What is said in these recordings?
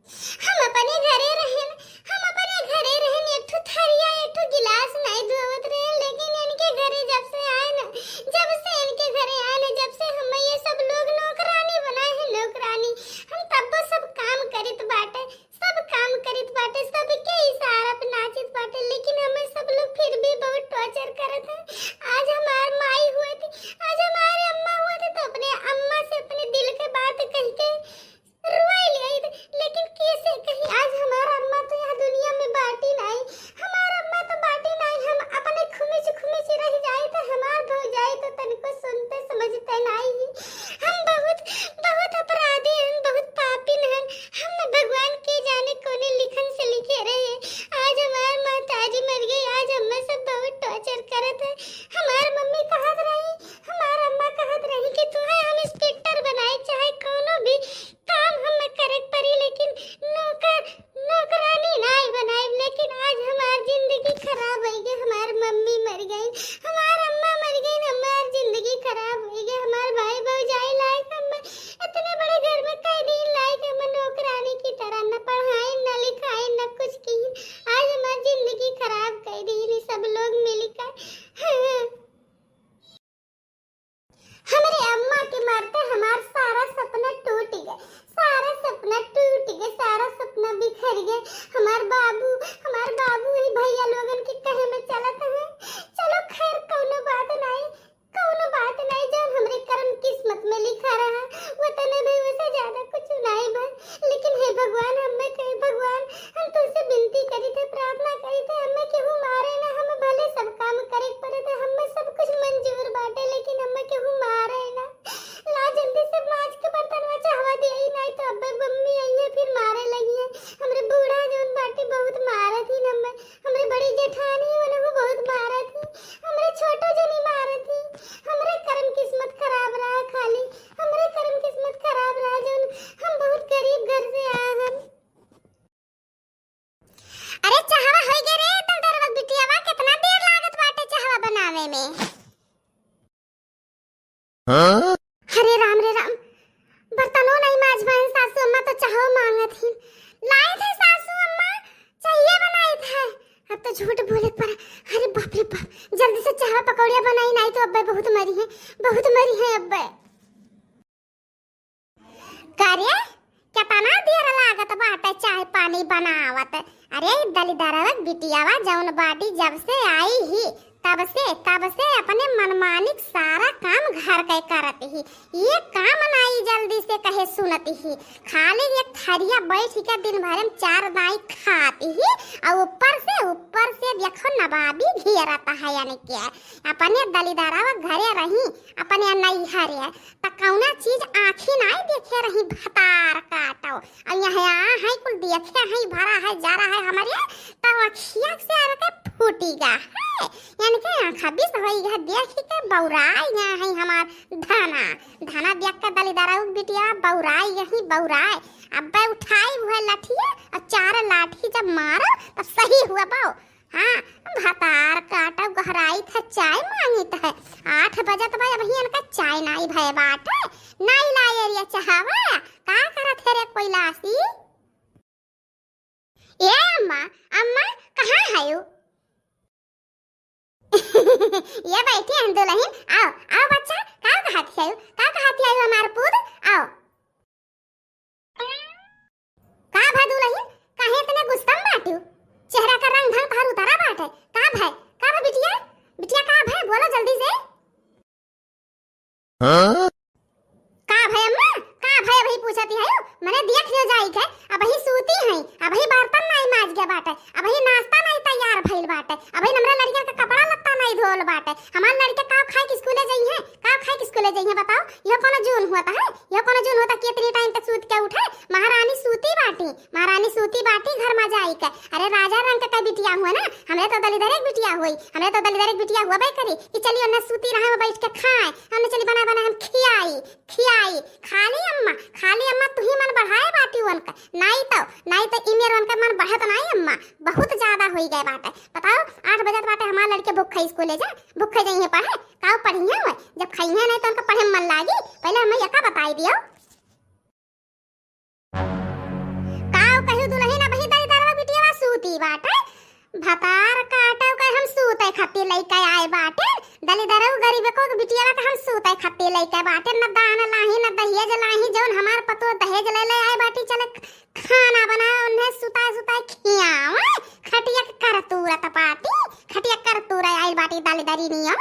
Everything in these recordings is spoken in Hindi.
हम अपने घरे रहें, हम अपने घरे रहें, एक ठो थरिया एक ठो गिलास नहीं धोवत रहे, लेकिन इनके घरे जब से आए ना, जब से इनके घरे आए ना, जब से हम ये सब लोग नौकरानी बनाए हैं, नौकरानी हम तब वो सब काम करित बाटे, सब काम करित बाटे, सबके इशारा पे नाचित बाटे, लेकिन हमें सब लोग फिर भी बहुत टॉर्चर करत हैं। आज हमार माई हुए थी, आज हमारे अम्मा हुए थे, तो अपने अम्मा से अपने दिल के बात कह के रुआई ले, लेकिन कैसे कहीं आज हमारा अम्मा तो यहाँ दुनिया में बाटी नहीं, हमारा अम्मा तो बाटी नहीं, हम अपने खुमिच खुमिच रह जाए तो हमार भौ जाए तो तनको सुनते समझते नहीं। हम बहुत बहुत अपराधी हैं, बहुत पापी हैं, हम भगवान के जाने कोने लिखन से लिखे रहे। आज हमार माताजी मर गई, आज हमें सब बहुत टॉर्चर करत है। हमार मम्मी कहत रही, हमार अम्मा कहत रही कि तुम्हें हम इंस्पेक्टर बनाए, चाहे कोनो भी काम हम करे परी, लेकिन नौकरानी नहीं बनाए। लेकिन आज हमार जिंदगी खराब हो गई, हमार मम्मी मर गई, हमार अम्मा मर गई, हमार जिंदगी खराब हो गई, हमार भाई भौजाई लायक हम इतने बड़े घर में कैदी लायक हम नौकरानी की तरह न पढ़ाए न लिखाए न कुछ की। आज हमार जिंदगी खराब कर दी सब लोग मिलकर। हमारे अम्मा के मारते हमार सारा सपना टूट गया, सारा सपना टूट गया, सारा सपना बिखर गया। हमार बाबू ही भैया लोगन के कहे में चलत है। चलो खैर कोनो बात नहीं, जो हमरे कर्म किस्मत में लिखा रहा वो तने भी उससे ज्यादा कुछ नहीं बन। लेकिन हे भगवान, हमें कहे भगवान, हम तुझसे विनती करी थे, प्रार्थना करी थे, हमें केहू मारे ना, हम भले सब काम करे पड़े थे, हमें सब कुछ मंजूर बाटे, लेकिन हमें केहू मारे ना। ला जल्दी से माज के बर्तन में चाहवा दे नहीं तो अब मम्मी आई है फिर मारे लगी है। हमरे बूढ़ा जोन बाटी बहुत मारा थी, हमरे बड़ी जेठानी वो बहुत मारा थी, हमरे छोटो जनी मारा थी। हमरे कर्म किस्मत खराब रहा, खाली हमरे कर्म किस्मत खराब रहा, जोन हम बहुत गरीब घर से आए हम। अरे चाहवा हो गए रे तन दरवा बिटियावा, कितना देर लागत बाटे चाहवा बनावे में। हरे राम बर्तनों नहीं माज पाए सासू अम्मा, तो चाहो मांगत ही लाए थे सासू अम्मा, चाहिए बनाए थे। अब तो झूठ बोले पड़ा। अरे बाप रे बाप, जल्दी से चाह पकौड़िया बनाई, नहीं तो अब्बे बहुत मरी है अब्बे। कार्य क्या तना देर लागत बाटे चाय पानी बनावत। अरे दलिदरवक बिटियावा जौन बाटी जब से आई ही तब से अपने मनमानिक सारा काम घर के करत ही, ये काम नहीं जल्दी से कहे सुनती ही, खाली एक थरिया बैठ के दिन भर में चार दाई खाती ही, और ऊपर से देखो नवाबी घेरता है। यानी क्या अपने दलिदरवा घरे रही, अपने नहीं हरे तो कौना चीज आँखी नहीं देखे रही, भतार काटो और यहाँ है कुल देखे है, भरा है जा रहा है हमारे, तो अखिया से आके फूटीगा है। यानी कि आँखा भी होइगा देख के बौराई ना है हमार धाना देख के दलिदरवा बिटिया बौराई यही बौराई। अब उठाई हुआ लाठिया और चार लाठी जब मारो तब सही हुआ बाओ। हाँ भतार काटा गहराई था, चाय मांगी था 8 बजे तो भाई अभी इनका चाय नहीं भय बाटे, नहीं लाए रे चाहवा का करत है रे कोई लासी। ए अम्मा कहाँ है यू? ये बैठी हैं दुल्हन, आओ बच्चा, का कहती है हमार पुत, आओ का भा दुल्हन, काहे इतने गुस्सा में बाटू, चेहरा का रंग ढंग तार उतारा बाटे, का भा बिटिया का भा, बोलो जल्दी से। का भा अम्मा, का भा अभी पूछती है, मैंने देख लियो जाई के अभी सूती है, अभी बर्तन नहीं माज गया बाटे, अभी नाश्ता नहीं तैयार भइल बाटे, अभी हमरा लड़का का कपड़ा लत्ता नहीं धोल बाटे, हमार लड़के का खाए के स्कूले जाई है, बताओ यह कोनो जून होता है, कितनी टाइम तक सूत के उठे। महारानी सूती बाटी घर में जाई के। अरे राजा रंग का बिटिया हुआ ना, हमरे तो दलिदर एक बिटिया हुआ भाई करी कि चलिए ना सूती रहे में बैठ के खाए, हमने चली बना हम खियाई खाली अम्मा तू ही मन बढ़ाए बाटी उनका, नहीं तो इमेर उनका मन बढ़त नहीं अम्मा, बहुत ज्यादा हो गए बाटे। बताओ 8 बजे बाटे हमार लड़के भूखे स्कूले जा, भूखे जाइए पढ़े, का पढ़िए हो, जब खाइए नहीं तो उनका पढ़े मन लागी, पहले हमें यका बताई दियो। कहियो दुल्हन अब ही दरी दरवा बिटिया सूती बाटे भतार काटो के हम सूते खाती लइका आए बाटे दली दरव गरीब को बिटिया का हम सूते खाती लइका बाटे न दान लाही न दहेज लाही जौन हमार पतो दहेज ले ले आए बाटी चले खाना बना उन्हें सुता सुता खियाव खटिया कर तुरत पाटी खटिया कर तुरा आए बाटी दली दरी नियम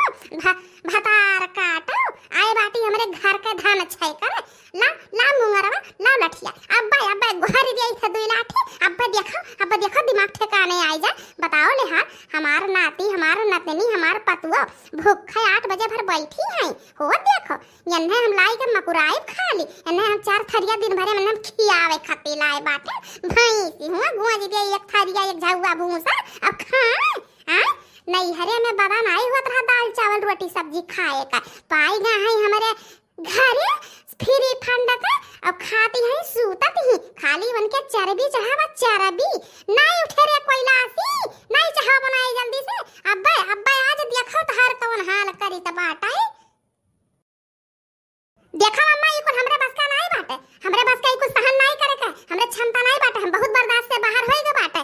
भतार काटो आए बाटी हमरे घर के धान छै कर ला ला मुंगरवा ला लठिया अब्बा घोरी दे थे दुई लाठी अब्बा देखो दिमाग ठिकाने आई जा बताओ ले हां हमार नाती हमार नतनी हमार पतुआ भूखे 8 बजे भर बैठी है हो देखो यन्ने हम लाई के मकुराई खा ली यन्ने हम 4 थरिया दिन भरे में खियावे खाती लाए बाटे भैंसी हुआ गुआजी दे एक थरिया एक झाउआ भूसा अब खाए हां नहीं हरे में बड़ा नहीं हुआ रहा दाल चावल रोटी सब्जी खाए का पाई गा है हमारे घरे फ्री फंड का अब खाती है सूतत ही खाली बन के चरबी चढ़ावा चरबी नहीं उठे रे कोइलासी नहीं चाह बनाई जल्दी से अब्बे आज देखो तो हर कौन हाल करी त बाटाई देखो अम्मा ये कुछ हमरे बस का नहीं बाटे हमरे बस का कुछ सहन नहीं करे के हमरे क्षमता नहीं बाटे हम बहुत बर्दाश्त से बाहर होई गए बाटे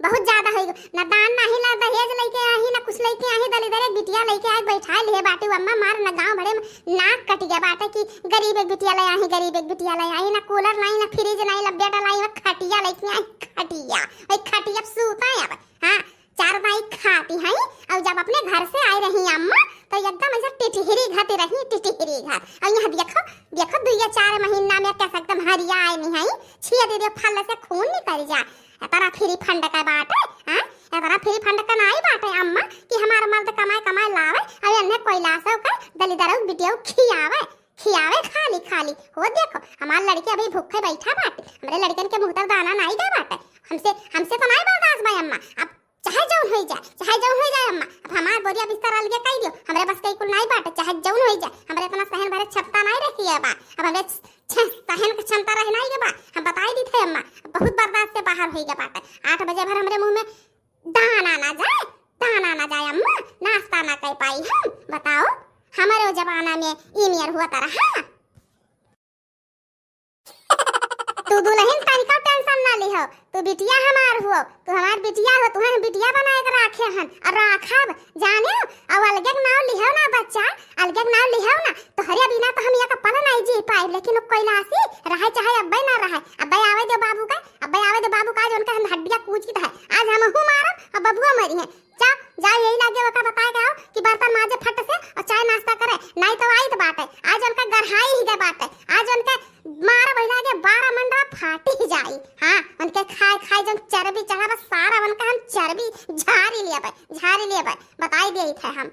बहुत ज्यादा होई न दान नहीं ला दहेज लेके आही न कुछ लेके आही दली दरे बिटिया लेके आए बैठा ले बाटे अम्मा मार न गांव भरे में नाक कट गया बाटे कि गरीब एक बिटिया ले आही गरीब एक बिटिया ले आही न कूलर नहीं न फ्रिज नहीं ला बेटा लाई न खटिया लेके आई खटिया ओए खटिया सूता है हां 4 दाई खाती है और जब अपने घर से आई रही अम्मा तो एकदम ऐसा टिटहिरी घाते रही टिटहिरी घात और यहाँ देखो 2-4 महीना में कैसा एकदम हरिया आए नहीं है छिया दे फल से खून निकल जा तारा फ्री फंड का बाटे हां तारा फ्री फंड का नहीं बाटे अम्मा कि हमारा मर्द कमाए लावे और अन्य कोइलासो का दली दरव बिटिया खियावे खाली हो देखो हमार लड़के अभी भूखे बैठा बाटे हमरे लड़कन के मुंह तर दाना नहीं गए बाटे हमसे तो नहीं बर्दाश्त भाई अम्मा अब चाहे जौन हो जाए अम्मा अब हमार बोरिया बिस्तर अलगे कह दियो हमरे बस कई कुल नहीं बाटे चाहे जौन हो जाए हमरे इतना सहन भरे क्षमता नहीं रखी है बा अब हमरे सहन की क्षमता रह नहीं के बा हम बताई दी थे अम्मा बहुत बर्दाश्त से बाहर हो गया बाटे 8 बजे भर हमरे मुंह में दाना ना जाए अम्मा नाश्ता ना कर पाई हम बताओ हमारे जमाना में ईमियर हुआ तरह तू दुल्हन तनिका टेंशन ना लिहो तू बिटिया हमार हो तू हमार बिटिया हो तू हम बिटिया बनाए के रखे हन और राखब जाने और अलगे नाव लिहो ना बच्चा अलगे नाव लिहो ना तो हरिया बिना तो हम यहाँ पल नहीं जी पाए लेकिन कोइलासी रहे चाहे अब्बे ना रहे अब्बे आवे दे बाबू का जो उनका हम हड्डियां कूच की है आज हम हूं मारब और बबुआ मरी है जाओ यही लागे वका बताए के आओ कि बर्तन माजे फट से और चाय नाश्ता करे नहीं तो आई तो बाटे आज उनका गरहाई ही दे बाटे आज उनके मारा बहिला के 12 मंडरा फाटी जाई हां उनके खाए जो चर्बी चढ़ा बस सारा उनका हम चर्बी झारी लिया भाई बताई दे थे हम